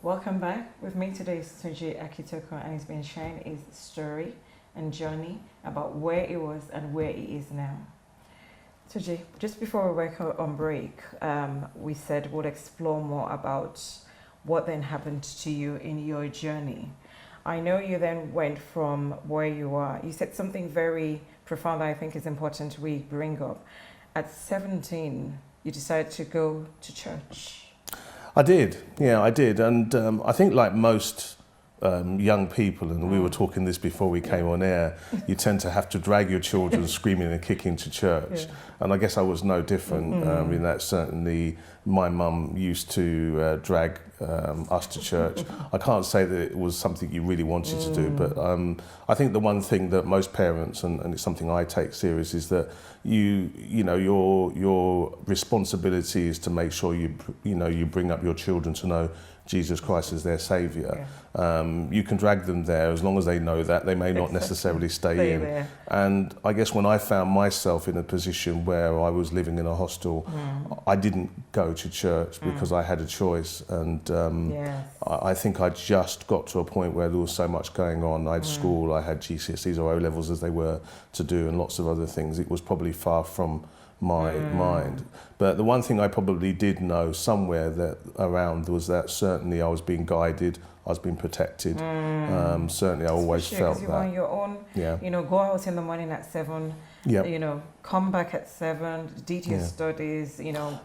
Welcome back. With me today is Tunji Akintokun, and he's been sharing his story and journey about where he was and where he is now. Tunji, just before we went on break, we said we'll explore more about what then happened to you in your journey. I know you then went from where you are. You said something very profound that I think is important we bring up. At 17, you decided to go to church. I did, and I think like most young people, and we were talking this before we came on air, you tend to have to drag your children screaming and kicking to church, and I guess I was no different in that. Certainly my mum used to drag us to church. I can't say that it was something you really wanted to do, but I think the one thing that most parents, and it's something I take serious, is that you know your responsibility is to make sure you bring up your children to know Jesus Christ as their saviour. You can drag them there as long as they know that. They may not necessarily stay in. There. And I guess when I found myself in a position where I was living in a hostel, I didn't go to church because I had a choice. And I think I just got to a point where there was so much going on. I had school, I had GCSEs or O-levels as they were to do, and lots of other things. It was probably far from my mind. But the one thing I probably did know somewhere that around was that certainly I was being guided, I was being protected. Certainly I always felt that. You're on your own, go out in the morning at 7, come back at 7, did your studies,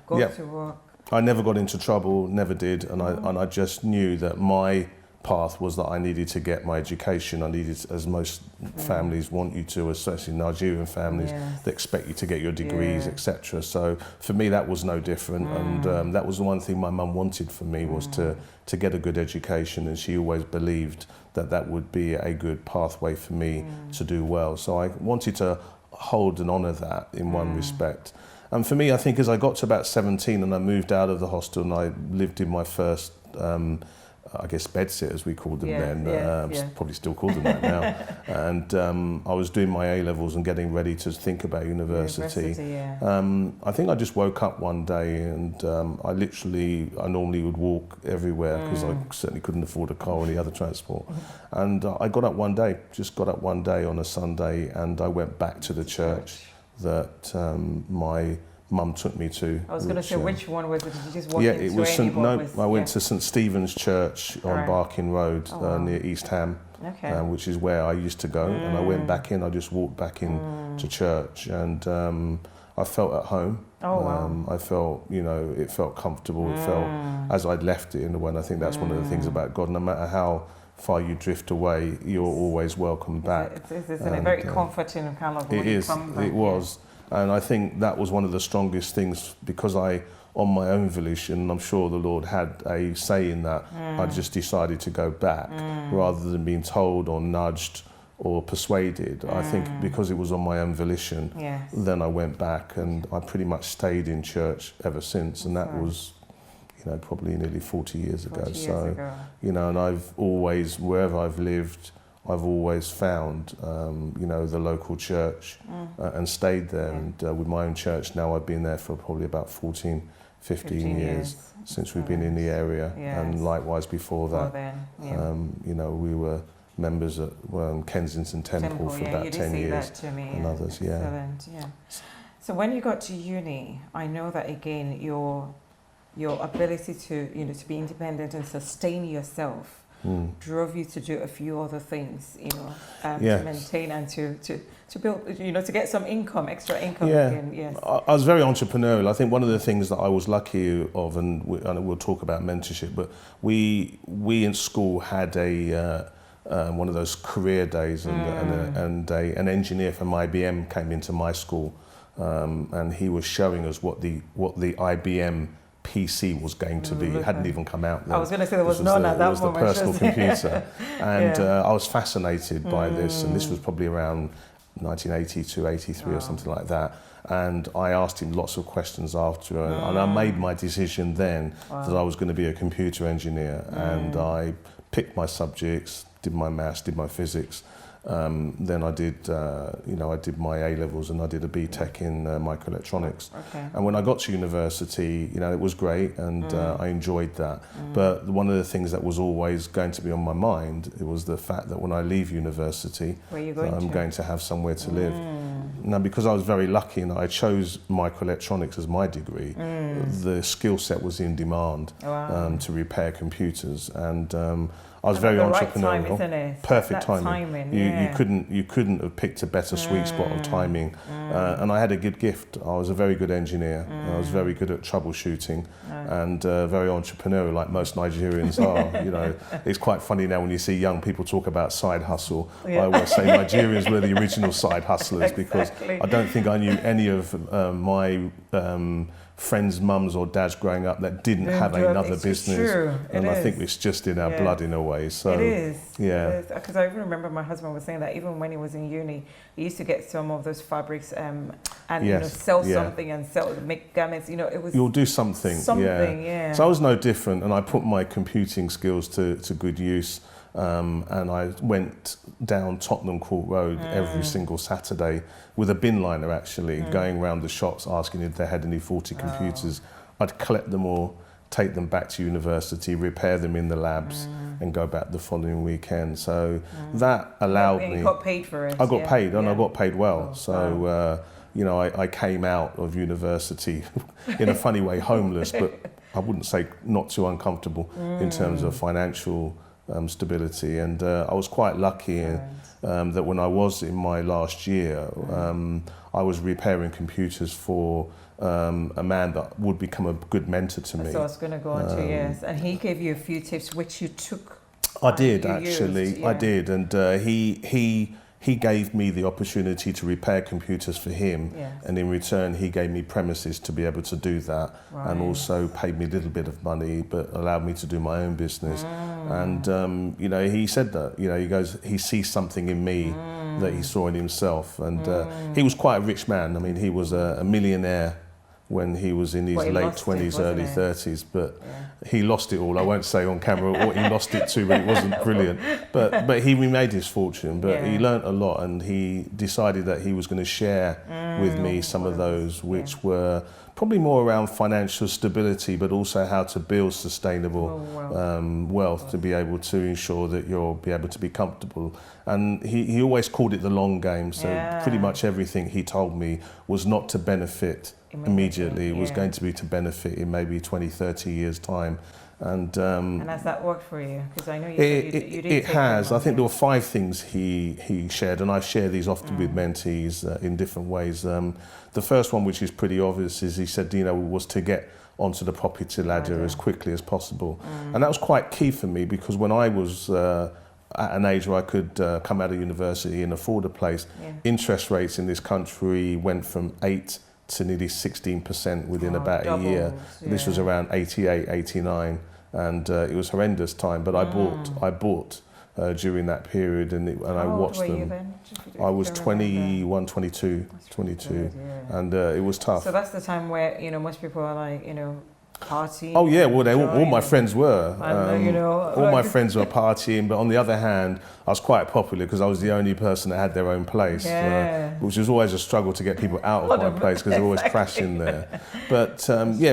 go to work. I never got into trouble, never did, and I just knew that my path was that I needed to get my education. I needed, as most families want you to, especially Nigerian families, they expect you to get your degrees, etc. So for me, that was no different, and that was the one thing my mum wanted for me was to get a good education, and she always believed that that would be a good pathway for me to do well. So I wanted to hold and honour that in one respect. And for me, I think as I got to about 17 and I moved out of the hostel and I lived in my first I guess bedsitters we called them then, probably still call them that now. And I was doing my A-levels and getting ready to think about university. I think I just woke up one day and I normally would walk everywhere because I certainly couldn't afford a car or any other transport. And I got up one day on a Sunday, and I went back to the church that my mum took me to. I was going to say, which one was it? Did you just walk into it was I went to St Stephen's Church on Barking Road near East Ham, which is where I used to go. And I went back in, I just walked back in to church, and I felt at home. I felt, it felt comfortable. It felt as I'd left it in a way. And I think that's one of the things about God. No matter how far you drift away, you're always welcome back. It's a very comforting kind of when you come back. It was. And I think that was one of the strongest things, because I, on my own volition, I'm sure the Lord had a say in that, I just decided to go back rather than being told or nudged or persuaded. I think because it was on my own volition, then I went back, and I pretty much stayed in church ever since. And that was, probably nearly 40 years ago. And I've always, wherever I've lived, I've always found, the local church and stayed there. And with my own church now, I've been there for probably about 15 years since we've been in the area. And likewise before that, we were members at Kensington Temple for about 10 years. That to me, and others, Excellent, So when you got to uni, I know that again, your ability to, to be independent and sustain yourself drove you to do a few other things, to maintain and to build, to get some income, extra income again. I was very entrepreneurial. I think one of the things that I was lucky of, and we'll talk about mentorship, but we in school had one of those career days, and an engineer from IBM came into my school, and he was showing us what the IBM PC was going to be. It hadn't even come out then. I was going to say there was none at that moment. It was the personal computer. And I was fascinated by this, and this was probably around 1982, 83 or something like that. And I asked him lots of questions after, and I made my decision then that I was going to be a computer engineer. And I picked my subjects, did my maths, did my physics, then I did, I did my A-levels and I did a BTEC in microelectronics. Okay. And when I got to university, it was great and I enjoyed that. But one of the things that was always going to be on my mind, it was the fact that when I leave university, I'm going to have somewhere to live. Now, because I was very lucky and I chose microelectronics as my degree, the skill set was in demand to repair computers, and I was very entrepreneurial. Right time, isn't it? Perfect timing. You couldn't have picked a better sweet spot of timing. And I had a good gift. I was a very good engineer. I was very good at troubleshooting and very entrepreneurial, like most Nigerians are. It's quite funny now when you see young people talk about side hustle. I always say Nigerians were the original side hustlers because I don't think I knew any of my friends' mums or dads growing up that didn't have another business. True. And I think it's just in our blood in a way. So it is. Yeah. Because I even remember my husband was saying that even when he was in uni, he used to get some of those fabrics and sell something and make garments. It was. You'll do something. Yeah. So I was no different, and I put my computing skills to good use. And I went down Tottenham Court Road every single Saturday with a bin liner, actually, going around the shops asking if they had any faulty computers. I'd collect them all, take them back to university, repair them in the labs, and go back the following weekend. So that allowed me. You got paid for it. I got paid, and I got paid well. I came out of university in a funny way homeless, but I wouldn't say not too uncomfortable in terms of financial stability, and I was quite lucky that when I was in my last year, I was repairing computers for a man that would become a good mentor to me. So I was going to go on to yes, and he gave you a few tips which you took. I did actually, I did, and he gave me the opportunity to repair computers for him, and in return he gave me premises to be able to do that, and also paid me a little bit of money, but allowed me to do my own business. And he said that, he goes, he sees something in me that he saw in himself, and he was quite a rich man. I mean, he was a millionaire when he was in his late 20s, early 30s, but he lost it all. I won't say on camera what he lost it to, but it wasn't brilliant. But he remade his fortune, but he learnt a lot, and he decided that he was going to share with me some of those which were probably more around financial stability, but also how to build sustainable wealth to be able to ensure that you'll be able to be comfortable. And he always called it the long game, so pretty much everything he told me was not to benefit immediately. It was going to be to benefit in maybe 20, 30 years' time. And has that worked for you? Because I know you did. It has. I think there were 5 things he shared, and I share these often with mentees in different ways. The first one, which is pretty obvious, is he said, was to get onto the property ladder as quickly as possible. And that was quite key for me, because when I was at an age where I could come out of university and afford a place, interest rates in this country went from 8 to nearly 16% within about a year. This was around 88, 89, and it was horrendous time. But I bought during that period, and I watched them. How old were you then? I was 21, 22, and it was tough. So that's the time where most people are like, partying. Oh yeah, well, all my friends were. All my friends were partying, but on the other hand, I was quite popular because I was the only person that had their own place, which was always a struggle to get people out of my place because they're always crashing there. But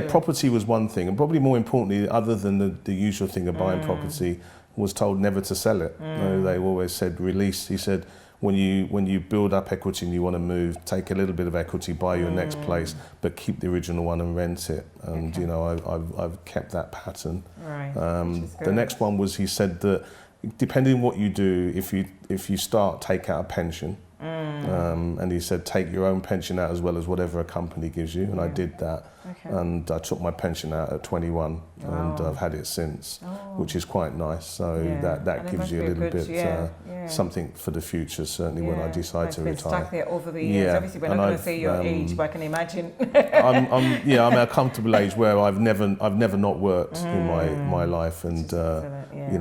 property was one thing, and probably more importantly, other than the usual thing of buying property, was told never to sell it. They always said release. He said, when you build up equity and you want to move, take a little bit of equity, buy your next place, but keep the original one and rent it. And I've kept that pattern. Right. The next one was, he said that depending on what you do, if you start, take out a pension. And he said, take your own pension out as well as whatever a company gives you. And I did that. And I took my pension out at 21, and I've had it since, which is quite nice. So that gives you a little bit something for the future, certainly when I decide to retire. Stuck there over the years. Obviously, we're not going to say your age, but I can imagine. I'm at a comfortable age where I've never not worked in my life, and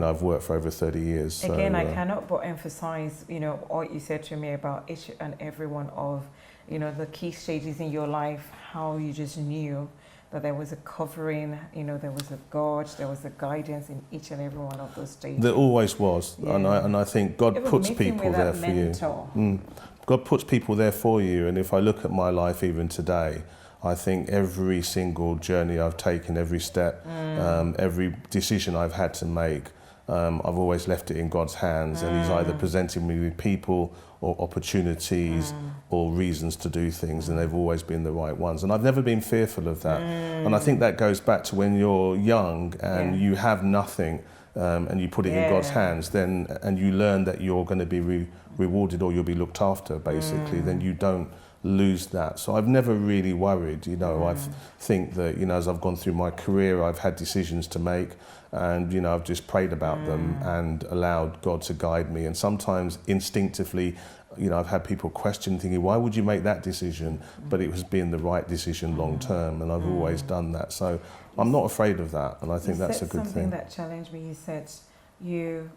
I've worked for over 30 years. Again, I cannot but emphasize, what you said to me about each and every one of, the key stages in your life, how you just knew that there was a covering, you know, there was a God, there was a guidance in each and every one of those stages. There always was, and I think God Even puts meeting people with there that for mentor. you. God puts people there for you, and if I look at my life even today, I think every single journey I've taken, every step, every decision I've had to make, I've always left it in God's hands, and He's either presented me with people or opportunities or reasons to do things, and they've always been the right ones. And I've never been fearful of that. And I think that goes back to when you're young and you have nothing, and you put it in God's hands, then and you learn that you're going to be rewarded or you'll be looked after, basically, then you don't lose that. So I've never really worried, you know. I think that, you know, as I've gone through my career, I've had decisions to make, and, you know, I've just prayed about them and allowed God to guide me. And sometimes instinctively, you know, I've had people question, thinking, why would you make that decision? But it was being the right decision long term, and I've always done that. So I'm not afraid of that, and I think that's a good thing. Something that challenged me, you said you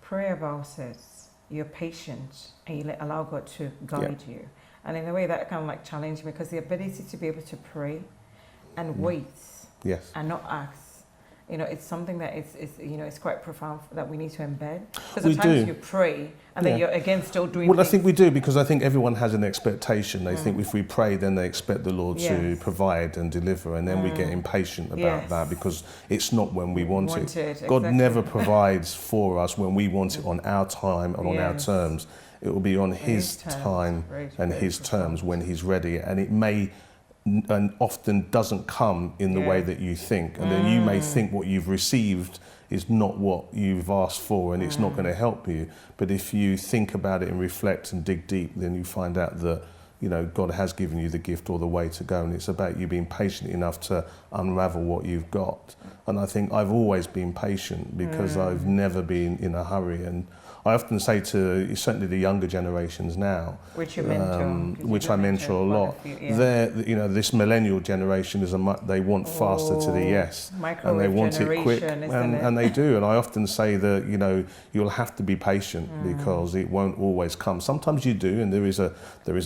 pray about it, you're patient, and you allow God to guide you. And in a way that kind of like challenged me, because the ability to be able to pray and wait and not ask, you know, it's something that it's you know, it's quite profound that we need to embed. Because sometimes you pray and then you're again still doing things. I think we do, because I think everyone has an expectation. They think if we pray, then they expect the Lord to provide and deliver, and then we get impatient about that because it's not when we want it. Exactly. God never provides for us when we want it on our time and on our terms. It will be on His time and His terms when He's ready, and it may and often doesn't come in the way that you think, and then you may think what you've received is not what you've asked for, and it's not going to help you. But if you think about it and reflect and dig deep, then you find out that, you know, God has given you the gift or the way to go, and it's about you being patient enough to unravel what you've got. And I think I've always been patient because I've never been in a hurry. And I often say to certainly the younger generations now, which you mentor, which I mentor a lot, you know, this millennial generation is they want faster to the yes, and they want it quick, and they do. And I often say that, you know, you'll have to be patient because it won't always come. Sometimes you do, and there is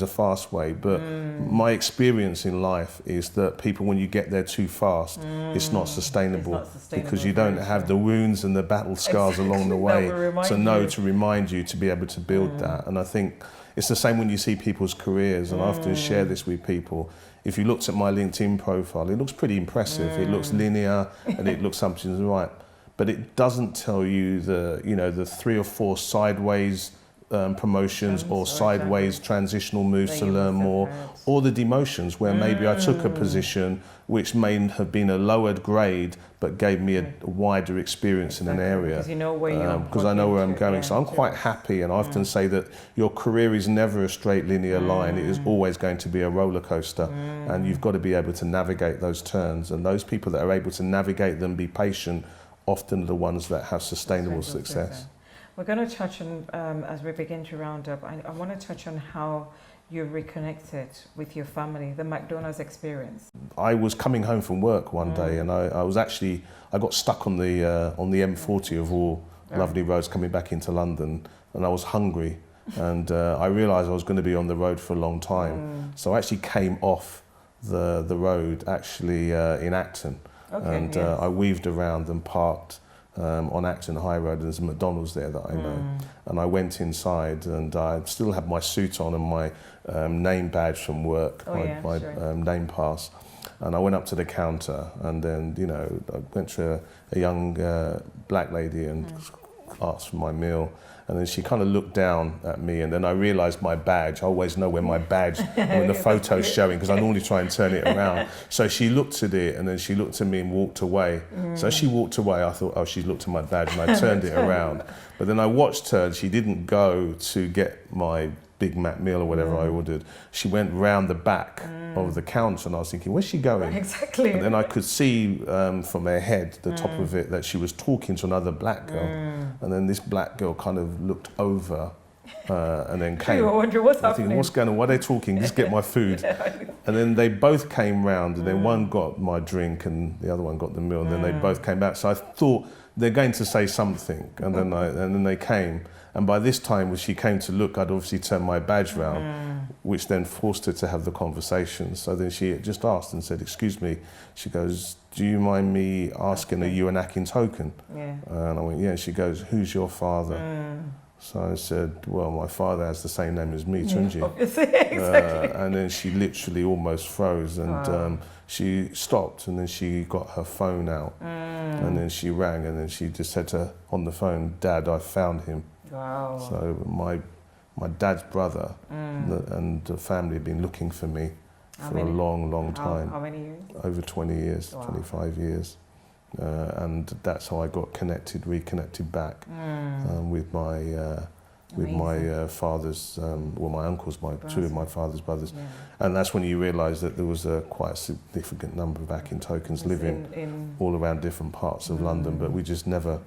a fast way. But my experience in life is that people, when you get there too fast, it's not sustainable, because you don't have the wounds and the battle scars along the way to remind you to be able to build that. And I think it's the same when you see people's careers, and I often share this with people. If you looked at my LinkedIn profile, it looks pretty impressive. It looks linear and it looks something's right, but it doesn't tell you the 3 or 4 sideways promotions or sideways transitional moves to learn more, or the demotions where maybe I took a position which may have been a lowered grade but gave me a wider experience in an area, because you know where because I know where I'm going. So I'm quite happy, and I often say that your career is never a straight linear line. It is always going to be a roller coaster, and you've got to be able to navigate those turns, and those people that are able to navigate them, be patient, often are the ones that have sustainable success. We're going to touch on, as we begin to round up, I want to touch on how you reconnected with your family, the McDonalds Experience. I was coming home from work one day, and I got stuck on the M40 of all lovely roads coming back into London, and I was hungry, and I realised I was going to be on the road for a long time. So I actually came off the road actually in Acton, I weaved around and parked on Acton High Road, and there's a McDonald's there that I know. And I went inside, and I still had my suit on and my name badge from work, my name pass. And I went up to the counter, and then, you know, I went to a young black lady and asked for my meal. And then she kind of looked down at me, and then I realised my badge. I always know when my badge, when the photo's showing, because I normally try and turn it around. So she looked at it, and then she looked at me and walked away. So as she walked away, I thought, oh, she's looked at my badge, and I turned it around. But then I watched her, and she didn't go to get my Big Mac meal or whatever I ordered. She went round the back of the counter, and I was thinking, where's she going? Exactly. And then I could see from her head, the top of it, that she was talking to another black girl. And then this black girl kind of looked over and then came. You were wondering what's I happening. think, what's going on? Why are they talking? Just get my food. And then they both came round, and then one got my drink, and the other one got the meal, and then they both came back. So I thought they're going to say something, and then they came. And by this time, when she came to look, I'd obviously turned my badge round, which then forced her to have the conversation. So then she just asked and said, "Excuse me." She goes, "Do you mind me asking, are you an Akintokun?" Yeah. And I went, "Yeah." She goes, "Who's your father?" So I said, "Well, my father has the same name as me, Tunji." Obviously, exactly. And then she literally almost froze, and she stopped, and then she got her phone out, and then she rang, and then she just said on the phone, "Dad, I found him." Wow. So my dad's brother and the family had been looking for me for a long time. How many years? Over 20 years, 25 years. And that's how I got reconnected back with my father's, my uncles, two of my father's brothers. Yeah. And that's when you realise that there was quite a significant number of Akintokans living all around different parts of London, but we just never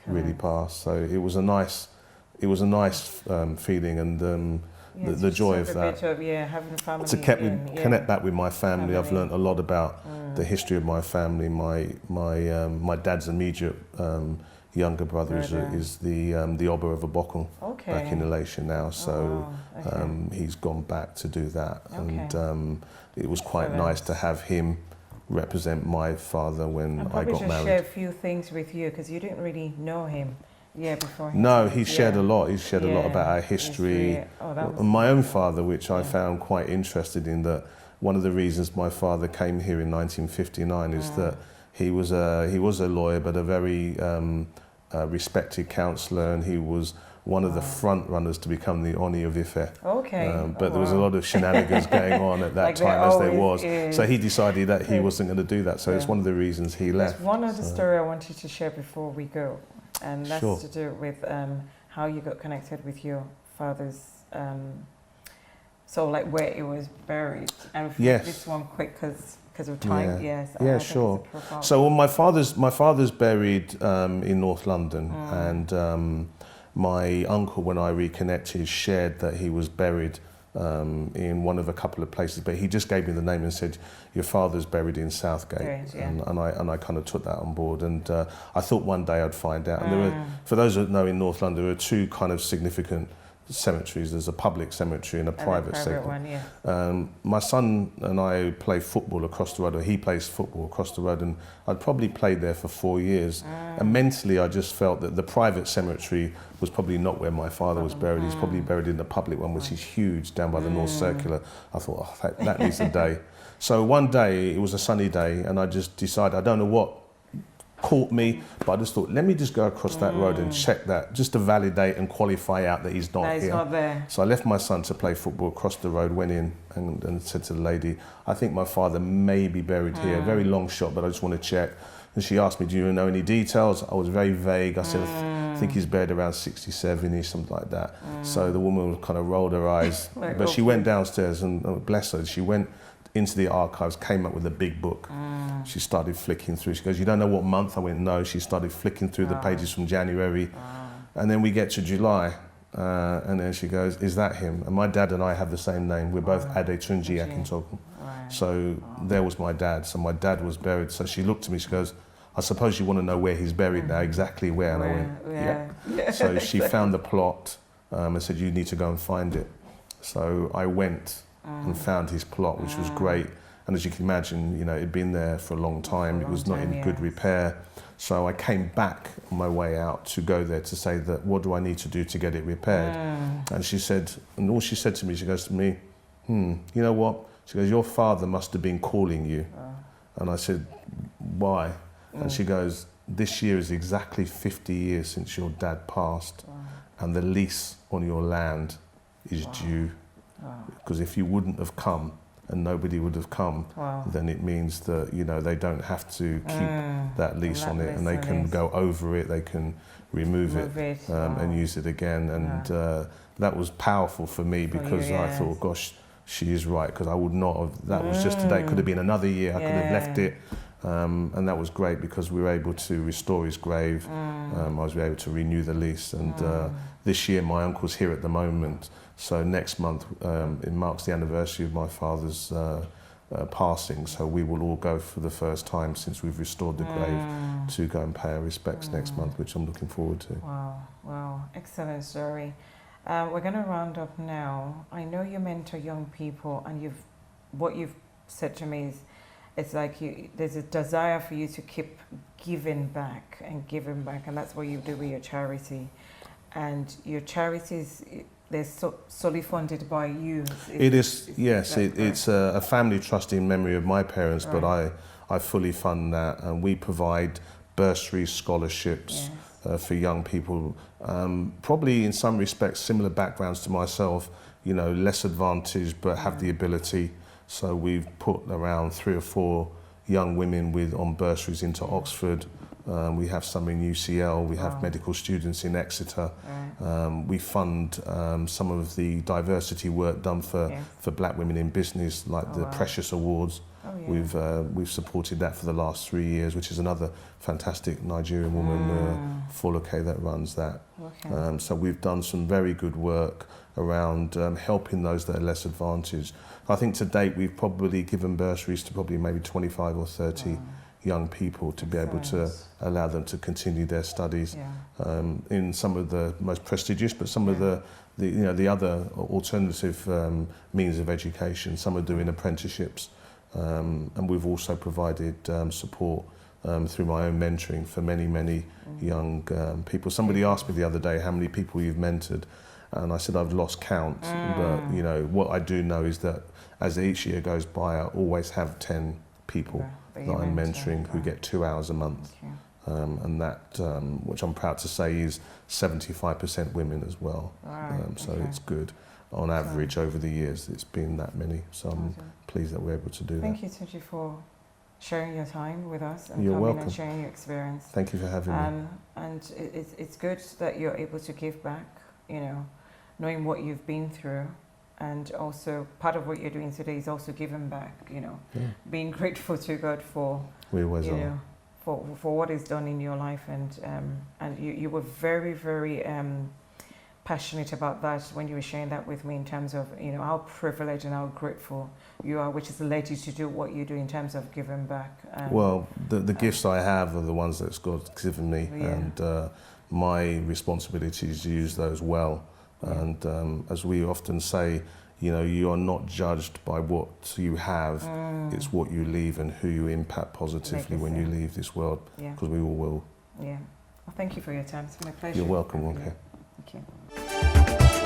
really passed. So it was a nice feeling, and the joy of that. Having a family. To connect back with my family. I've learnt a lot about the history of my family. My dad's immediate younger brother is the Oba of Abokon back in Elation now. So he's gone back to do that, and it was quite nice to have him represent my father when I got married. Probably share a few things with you because you didn't really know him. Yeah, before. No, he shared a lot. He shared a lot about our history. And my own father, which I found quite interested in, that one of the reasons my father came here in 1959 is that he was a lawyer, but a very respected counsellor, and he was one of the front runners to become the Oni of Ife. Okay. But there was a lot of shenanigans going on at that time, as there was. So he decided that he wasn't going to do that. So it's one of the reasons he left. There's one other story I wanted to share before we go. And that's to do with how you got connected with your father's, so like where it was buried. And this one quick because of time. Yeah, sure. So my father's buried in North London, and my uncle, when I reconnected, shared that he was buried in one of a couple of places, but he just gave me the name and said, "Your father's buried in Southgate." And I kind of took that on board, and I thought one day I'd find out. And there were, for those that know, in North London, there are two kind of significant cemeteries. There's a public cemetery and a private one. My son and I play football across the road, or he plays football across the road, and I'd probably played there for 4 years. And mentally, I just felt that the private cemetery was probably not where my father was buried. He's probably buried in the public one, which is huge, down by the North Circular. I thought, that needs a day. So one day, it was a sunny day, and I just decided, I don't know what caught me, but I just thought, let me just go across that road and check that, just to validate and qualify out that he's not here. He's not there. So I left my son to play football across the road, went in and said to the lady, "I think my father may be buried here." Very long shot, but I just want to check. And she asked me, "Do you know any details?" I was very vague. I said, "I think he's buried around 67-ish, something like that." So the woman kind of rolled her eyes, but she went downstairs, and bless her, she went into the archives, came up with a big book. She started flicking through. She goes, "You don't know what month?" I went, "No." She started flicking through the pages from January. And then we get to July, and then she goes, "Is that him?" And my dad and I have the same name. We're both Tunji Akintokun. So there was my dad. So my dad was buried. So she looked at me, she goes, "I suppose you want to know where he's buried now, exactly where?" And I went, "Yeah." So she found the plot and said, "You need to go and find it." So I went and found his plot, which was great. And as you can imagine, it'd been there for a long time. It was not in good repair. So I came back on my way out to go there to say that, what do I need to do to get it repaired? And she said, and all she said to me, she goes to me, "You know what?" She goes, "Your father must have been calling you." And I said, "Why?" And she goes, "This year is exactly 50 years since your dad passed, and the lease on your land is due. Because if you wouldn't have come, and nobody would have come, then it means that they don't have to keep that lease on it, and they can go over it, they can remove it and use it again." And that was powerful for me, because I thought, gosh, she is right, because I would not have, that was just today, could have been another year, I could have left it And that was great because we were able to restore his grave. I was able to renew the lease. And this year, my uncle's here at the moment. So next month, it marks the anniversary of my father's passing. So we will all go for the first time since we've restored the grave to go and pay our respects next month, which I'm looking forward to. Wow, excellent story. We're going to round up now. I know you mentor young people, and what you've said to me is, it's like there's a desire for you to keep giving back, and that's what you do with your charity. And your charities, they're solely funded by you. It is, yes. It's a family trust in memory of my parents, but I fully fund that, and we provide bursaries, scholarships for young people, probably in some respects similar backgrounds to myself, less advantaged but have the ability. So we've put around 3 or 4 young women on bursaries into Oxford. We have some in UCL. We have medical students in Exeter. We fund some of the diversity work done for black women in business, like the Precious Awards. We've supported that for the last 3 years, which is another fantastic Nigerian woman, Foloke, that runs that. So we've done some very good work around helping those that are less advantaged. I think to date we've probably given bursaries to probably maybe 25 or 30 young people to be able to allow them to continue their studies in some of the most prestigious, but some of the other alternative means of education. Some are doing apprenticeships, and we've also provided support through my own mentoring for many young people. Somebody asked me the other day how many people you've mentored, and I said I've lost count. But what I do know is that as each year goes by, I always have 10 people that I'm mentoring who get 2 hours a month. And that, which I'm proud to say, is 75% women as well. So it's good. On average, over the years, it's been that many. So I'm pleased that we're able to do that. Thank you, Tunji, for sharing your time with us and You're coming welcome. and sharing your experience. Thank you for having me. And it's good that you're able to give back, knowing what you've been through. And also, part of what you're doing today is also giving back, being grateful to God for, we always are. For what is done in your life. And you were very, very passionate about that when you were sharing that with me in terms of, how privileged and how grateful you are, which has led you to do what you do in terms of giving back. Well, the gifts I have are the ones that God's given me, and my responsibility is to use those well. And as we often say, you are not judged by what you have, it's what you leave and who you impact positively when you leave this world, because we all will. Well, thank you for your time. It's been a pleasure. You're welcome, Ronke. Thank you.